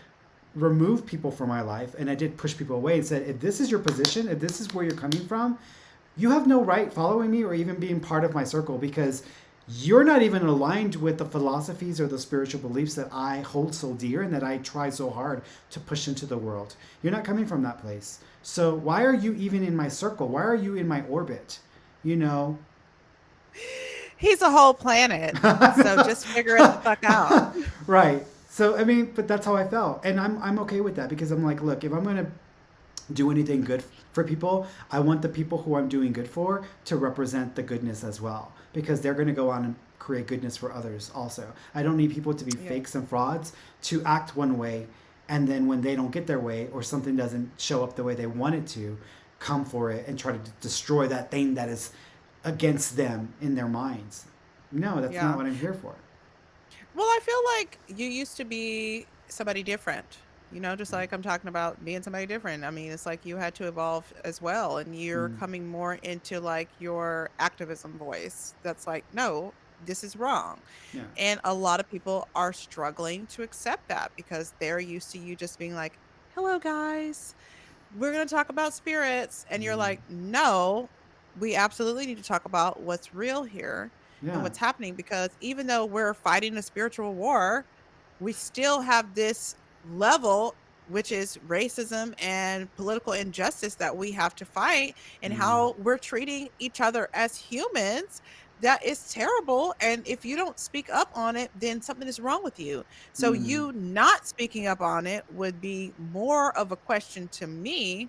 remove people from my life and I did push people away and said, if this is your position, if this is where you're coming from, you have no right following me or even being part of my circle, because you're not even aligned with the philosophies or the spiritual beliefs that I hold so dear and that I try so hard to push into the world. You're not coming from that place. So why are you even in my circle? Why are you in my orbit? He's a whole planet. So just figure it the fuck out. Right. So, I mean, but that's how I felt. And I'm okay with that, because I'm like, look, if I'm going to do anything good for people, I want the people who I'm doing good for to represent the goodness as well, because they're going to go on and create goodness for others also. I don't need people to be fakes and frauds to act one way, and then when they don't get their way or something doesn't show up the way they want it to, come for it and try to destroy that thing that is against them in their minds. No, that's not what I'm here for. Well, I feel like you used to be somebody different, just like I'm talking about being somebody different. I mean, it's like you had to evolve as well, and you're coming more into like your activism voice. That's like, no, this is wrong. Yeah. And a lot of people are struggling to accept that because they're used to you just being like, hello, guys, we're going to talk about spirits. And you're like, no, we absolutely need to talk about what's real here and what's happening, because even though we're fighting a spiritual war, we still have this level, which is racism and political injustice that we have to fight, and how we're treating each other as humans. That is terrible. And if you don't speak up on it, then something is wrong with you. So you not speaking up on it would be more of a question to me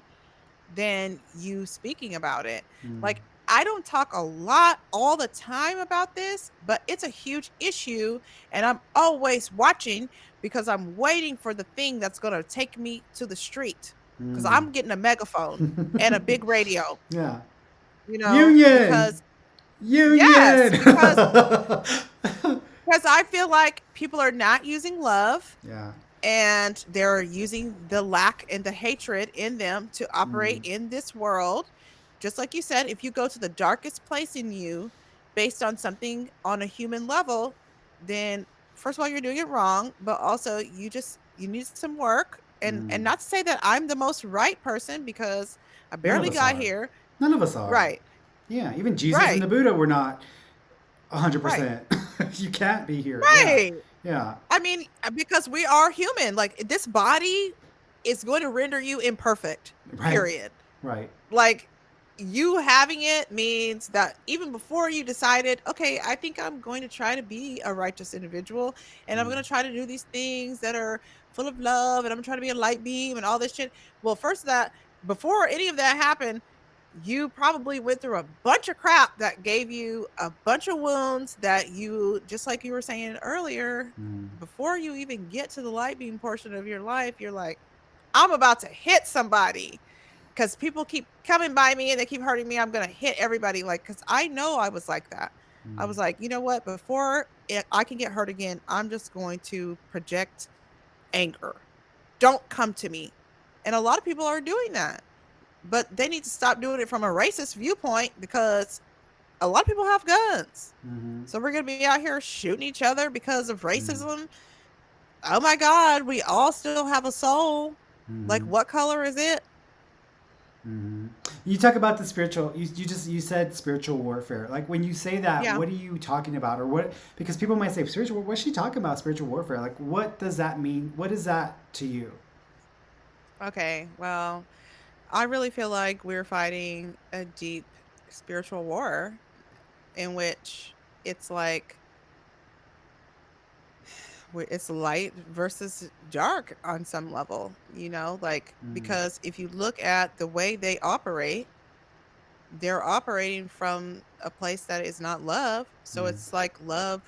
than you speaking about it. Like, I don't talk a lot all the time about this, but it's a huge issue, and I'm always watching because I'm waiting for the thing that's going to take me to the street, because I'm getting a megaphone and a big radio. Yeah. Union. Because yes, because I feel like people are not using love. Yeah. And they're using the lack and the hatred in them to operate in this world. Just like you said, if you go to the darkest place in you based on something on a human level, then first of all, you're doing it wrong, but also you need some work. And not to say that I'm the most right person, because I barely got here. None of us are. Right. Yeah. Even Jesus and the Buddha were not 100%. Right. You can't be here. Right. Yeah. I mean, because we are human. Like, this body is going to render you imperfect, period. Right. Like, you having it means that even before you decided, okay, I think I'm going to try to be a righteous individual, and I'm going to try to do these things that are full of love, and I'm trying to be a light beam and all this shit. Well, first that, before any of that happened, you probably went through a bunch of crap that gave you a bunch of wounds that you, just like you were saying earlier, before you even get to the light beam portion of your life, you're like, I'm about to hit somebody because people keep coming by me and they keep hurting me. I'm going to hit everybody. Like, because I know I was like that. I was like, you know what? Before I can get hurt again, I'm just going to project anger. Don't come to me. And a lot of people are doing that. But they need to stop doing it from a racist viewpoint, because a lot of people have guns. Mm-hmm. So we're going to be out here shooting each other because of racism. Oh my God, we all still have a soul. Like, Mm-hmm. what color is it? Mm-hmm. You talk about the spiritual. You said spiritual warfare. Like when you say that, Yeah. what are you talking about, or what? Because people might say spiritual. What's she talking about? Spiritual warfare. Like what does that mean? What is that to you? Okay. Well, I really feel like we're fighting a deep spiritual war in which it's like it's light versus dark on some level, like, Mm, because if you look at the way they operate, they're operating from a place that is not love. So mm, it's like love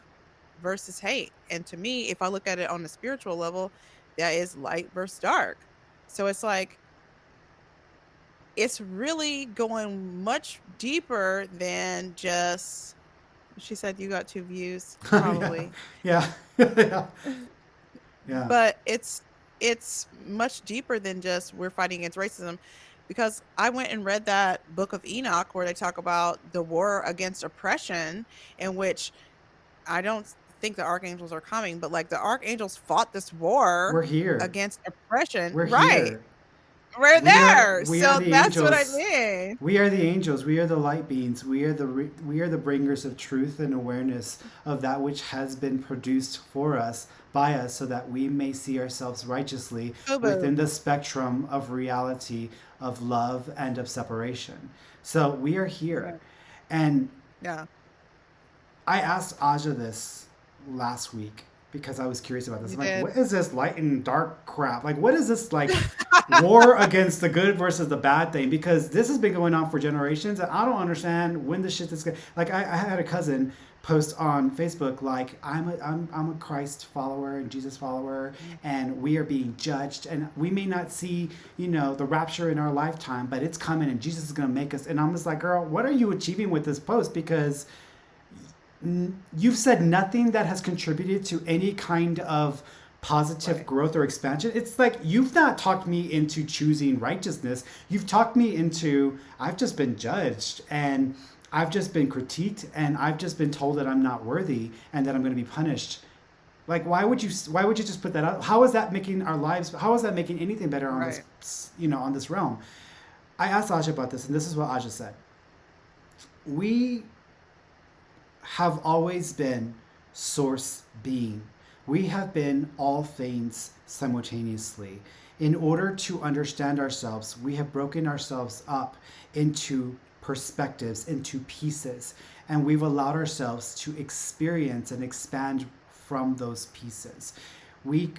versus hate. And to me, if I look at it on the spiritual level, that is light versus dark. So it's like, it's really going much deeper than just, she said you got two views, yeah, probably. yeah, yeah, yeah. But it's much deeper than just we're fighting against racism, because I went and read that book of Enoch where they talk about the war against oppression, in which I don't think the archangels are coming, but like the archangels fought this war We're here. against oppression. We're Right. here. We're there. We are So the that's what I angels. mean. We are the angels. We are the light beings. We are the bringers of truth and awareness of that which has been produced for us by us, so that we may see ourselves righteously Fubu. within the spectrum of reality of love and of separation. So we are here, Right. and Yeah. I asked Aja this last week because I was curious about this. You I'm like, did. what is this light and dark crap? Like, what is this like war against the good versus the bad thing? Because this has been going on for generations, and I don't understand when the shit is going. Like, I had a cousin post on Facebook like I'm a Christ follower and Jesus follower, and we are being judged, and we may not see the rapture in our lifetime, but it's coming, and Jesus is going to make us. And I'm just like, girl, what are you achieving with this post? Because you've said nothing that has contributed to any kind of positive Right. growth or expansion. It's like you've not talked me into choosing righteousness. You've talked me into I've just been judged, and I've just been critiqued, and I've just been told that I'm not worthy and that I'm going to be punished. Like why would you just put that out? How is that making our lives, how is that making anything better on Right. this on this realm? I asked Aja about this, and this is what Aja said. We have always been source being. We have been all things simultaneously. In order to understand ourselves, we have broken ourselves up into perspectives, into pieces, and we've allowed ourselves to experience and expand from those pieces. We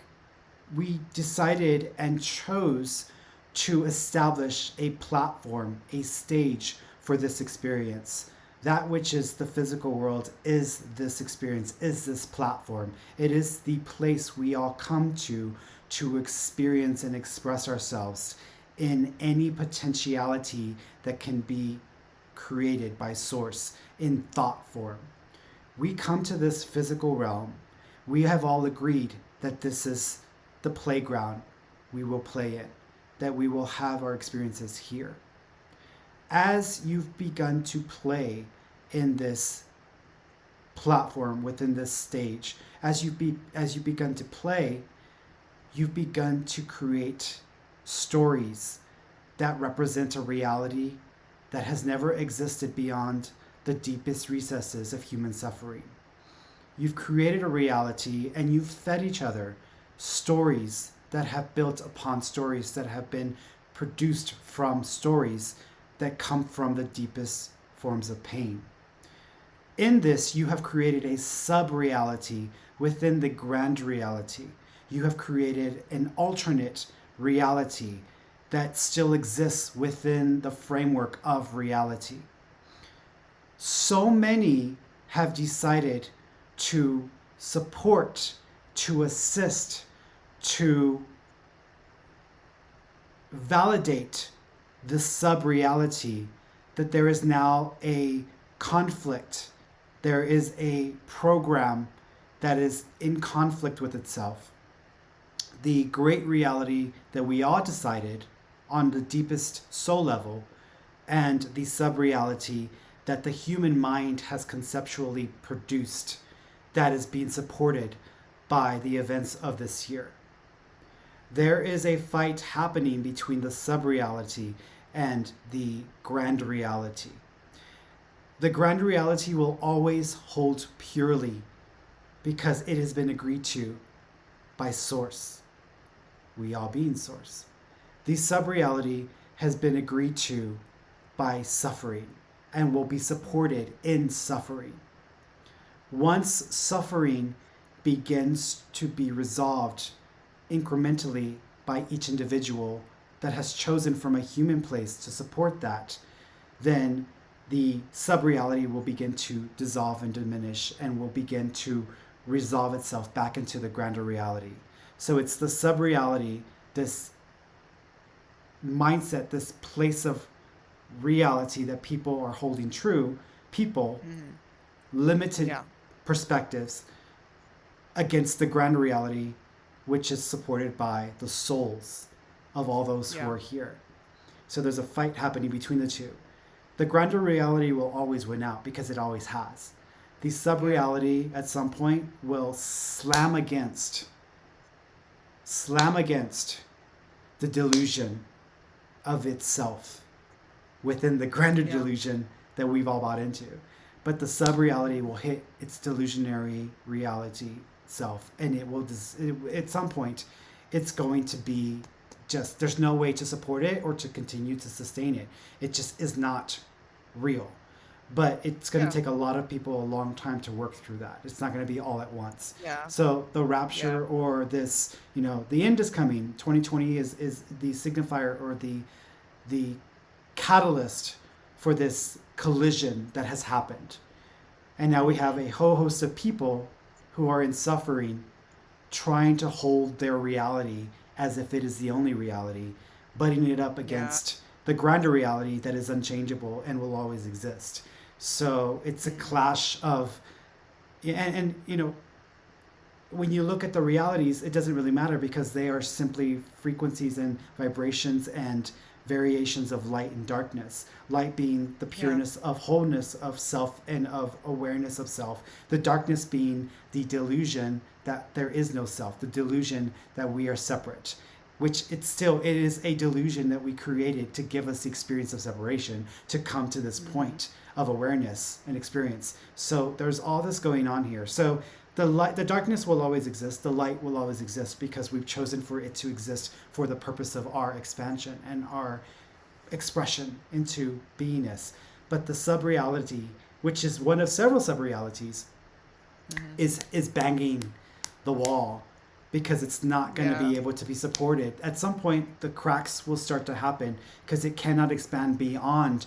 we decided and chose to establish a platform, a stage for this experience. That which is the physical world is this experience, is this platform. It is the place we all come to experience and express ourselves in any potentiality that can be created by Source in thought form. We come to this physical realm. We have all agreed that this is the playground we will play in, that we will have our experiences here. As you've begun to play in this platform within this stage, as you've begun to play, you've begun to create stories that represent a reality that has never existed beyond the deepest recesses of human suffering. You've created a reality, and you've fed each other stories that have built upon stories that have been produced from stories that come from the deepest forms of pain. In this, you have created a sub reality within the grand reality. You have created an alternate reality that still exists within the framework of reality. So many have decided to support, to assist, to validate this sub reality that there is now a conflict, there is a program that is in conflict with itself. The great reality that we all decided on the deepest soul level, and the sub reality that the human mind has conceptually produced that is being supported by the events of this year. There is a fight happening between the sub reality and the grand reality. The grand reality will always hold purely because it has been agreed to by Source, we all being Source. The sub reality has been agreed to by suffering and will be supported in suffering. Once suffering begins to be resolved incrementally by each individual that has chosen from a human place to support that, then the sub reality will begin to dissolve and diminish and will begin to resolve itself back into the grander reality. So it's the sub reality, this mindset, this place of reality that people are holding true, people, limited Yeah. perspectives against the grand reality, which is supported by the souls of all those who Yeah. are here. So there's a fight happening between the two. The grander reality will always win out because it always has. The sub reality at some point will slam against the delusion of itself within the grander Yeah. delusion that we've all bought into. But the sub reality will hit its delusionary reality self, and it will at some point it's going to be just, there's no way to support it or to continue to sustain it. It just is not real. But it's going to Yeah. take a lot of people a long time to work through that. It's not going to be all at once. Yeah. So the Yeah. rapture or this, the end is coming. 2020 is the signifier or the catalyst for this collision that has happened. And now we have a whole host of people who are in suffering trying to hold their reality as if it is the only reality, butting it up Yeah. against the grander reality that is unchangeable and will always exist. So it's a clash of, and when you look at the realities, it doesn't really matter because they are simply frequencies and vibrations and variations of light and darkness. Light being the Yeah. pureness of wholeness of self and of awareness of self. The darkness being the delusion that there is no self, the delusion that we are separate, which it is a delusion that we created to give us the experience of separation to come to this point of awareness and experience. So there's all this going on here. So the darkness will always exist, the light will always exist because we've chosen for it to exist for the purpose of our expansion and our expression into beingness. But the sub-reality, which is one of several sub-realities, is banging the wall because it's not going to be Yeah. able to be supported. At some point, the cracks will start to happen because it cannot expand beyond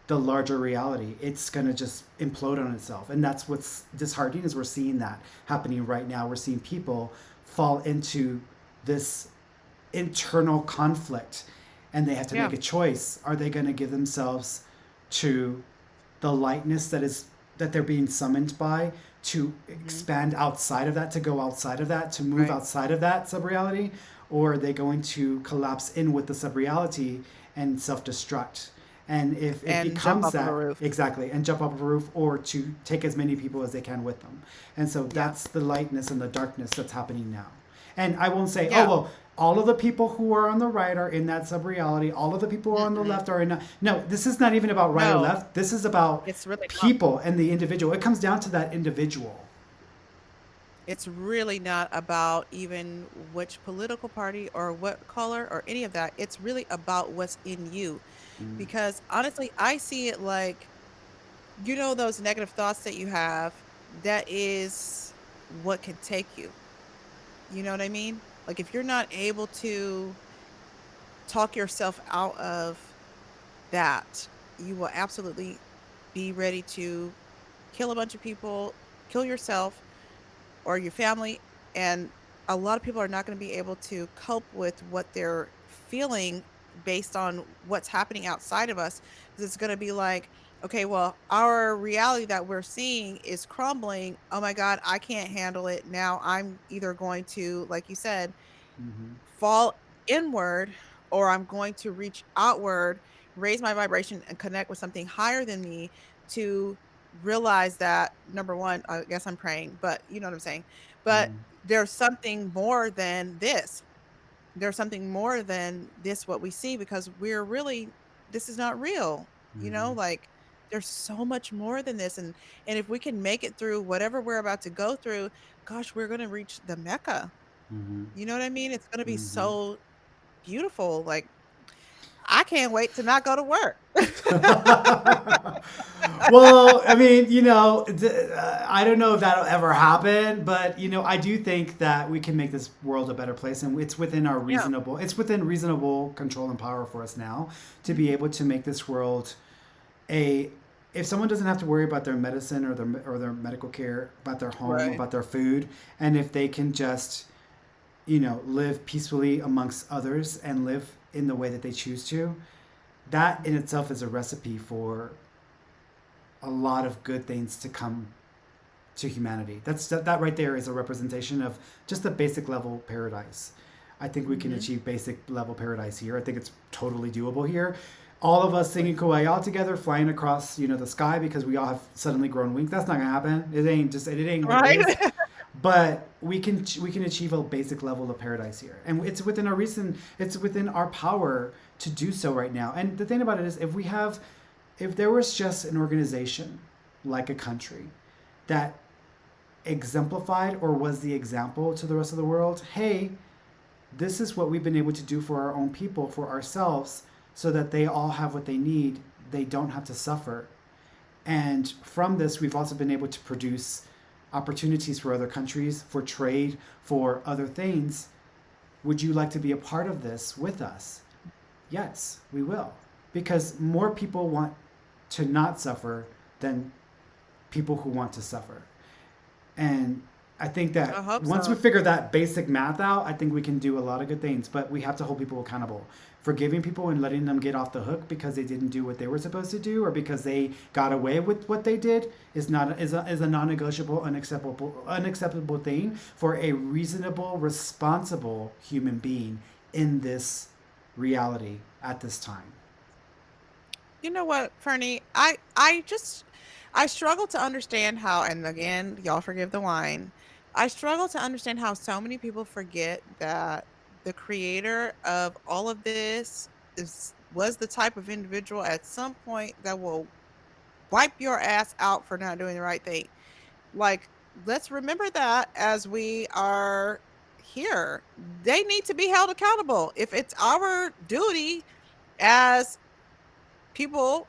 the larger reality. It's going to just implode on itself. And that's what's disheartening is we're seeing that happening right now. We're seeing people fall into this internal conflict and they have to Yeah. make a choice. Are they going to give themselves to the lightness that they're being summoned by to expand outside of that, to go outside of that, to move Right. outside of that sub-reality? Or are they going to collapse in with the sub-reality and self-destruct? And if it And jump becomes off of a that, roof. exactly, and jump off of a roof or to take as many people as they can with them. And so Yeah. that's the lightness and the darkness that's happening now. And I won't say, Yeah. oh, well, all of the people who are on the right are in that sub-reality. All of the people who are on the left are in. No, this is not even about right or No, left. This is about it's really not. people and the individual. It comes down to that individual. It's really not about even which political party or what color or any of that. It's really about what's in you. Because honestly, I see it like, those negative thoughts that you have, that is what can take you. You know what I mean? Like if you're not able to talk yourself out of that, you will absolutely be ready to kill a bunch of people, kill yourself or your family. And a lot of people are not going to be able to cope with what they're feeling based on what's happening outside of us. 'Cause it's going to be like, Okay, well, our reality that we're seeing is crumbling. Oh my God, I can't handle it. Now I'm either going to, like you said, Mm-hmm. fall inward, or I'm going to reach outward, raise my vibration, and connect with something higher than me to realize that number one, I guess I'm praying, but you know what I'm saying. But Mm-hmm. there's something more than this. There's something more than this, what we see, because we're really, this is not real, Mm-hmm. like there's so much more than this. And if we can make it through whatever we're about to go through, gosh, we're going to reach the Mecca. Mm-hmm. You know what I mean? It's going to be Mm-hmm. so beautiful. Like, I can't wait to not go to work. Well, I mean, I don't know if that'll ever happen, but I do think that we can make this world a better place, and Yeah. it's within reasonable control and power for us now to be Mhm. able to make this world a. If someone doesn't have to worry about their medicine or their medical care, about their home, Right. about their food, and if they can just live peacefully amongst others and live in the way that they choose to, that in itself is a recipe for a lot of good things to come to humanity. That right there is a representation of just the basic level paradise. I think we can Mhm. achieve basic level paradise here. I think it's totally doable here. All of us singing Kumbaya together, flying across the sky because we all have suddenly grown wings. That's not gonna happen. It ain't what it Right. is. But we can achieve a basic level of paradise here, and it's within our power to do so right now. And the thing about it is, if there was just an organization like a country that exemplified or was the example to the rest of the world, hey, this is what we've been able to do for our own people, for ourselves, so that they all have what they need, they don't have to suffer. And from this, we've also been able to produce opportunities for other countries, for trade, for other things. Would you like to be a part of this with us? Yes, we will. Because more people want to not suffer than people who want to suffer. And I think I that hope once we so. figure that basic math out, I think we can do a lot of good things. But we have to hold people accountable. Forgiving people and letting them get off the hook because they didn't do what they were supposed to do or because they got away with what they did is a non-negotiable, unacceptable thing for a reasonable, responsible human being in this reality at this time. You know what, Fernie? I struggle to understand how, and again, y'all forgive the wine. I struggle to understand how so many people forget that the creator of all of this is was the type of individual at some point that will wipe your ass out for not doing the right thing. Like, let's remember that as we are here. They need to be held accountable. If it's our duty as people,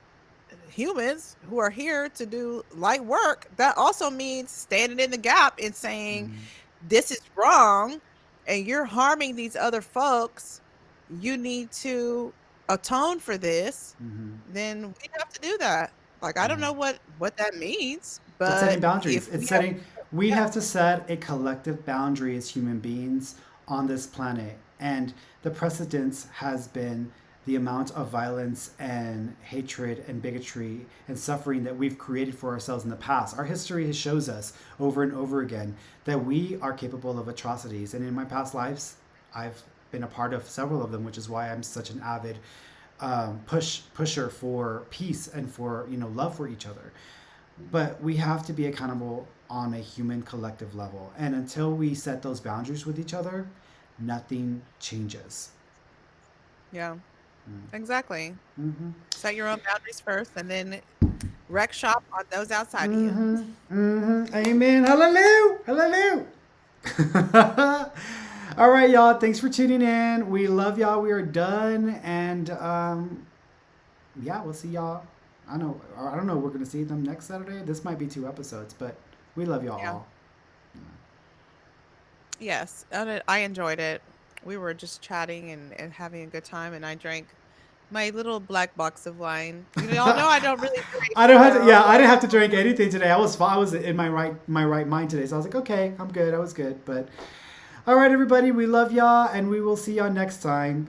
humans who are here to do light work, that also means standing in the gap and saying, Mm-hmm. this is wrong and you're harming these other folks. You need to atone for this. Mm-hmm. Then we have to do that. Like, I Yeah. don't know what that means, It's setting but boundaries. if It's we have, setting. We yeah, have to set a collective boundary as human beings on this planet, and the precedence has been the amount of violence and hatred and bigotry and suffering that we've created for ourselves in the past. Our history shows us over and over again that we are capable of atrocities, and in my past lives, I've been a part of several of them, which is why I'm such an avid pusher for peace and for love for each other. But we have to be accountable on a human collective level. And until we set those boundaries with each other, nothing changes. yeah, exactly. Mm-hmm. Set your own boundaries first and then wreck shop on those outside of you. Mm-hmm. Mm-hmm. Amen. Hallelujah. Hallelujah. All right, y'all. Thanks for tuning in. We love y'all. We are done. And yeah, we'll see y'all. I don't know. We're gonna see them next Saturday. This might be 2 episodes, but we love y'all Yeah. all. Yes, I enjoyed it. We were just chatting and having a good time, and I drank my little black box of wine. You all know I don't really drink, I don't have to. Yeah, so I didn't have to drink anything today. I was fine. I was in my right mind today, so I was like, okay, I'm good. I was good. But all right, everybody, we love y'all, and we will see y'all next time.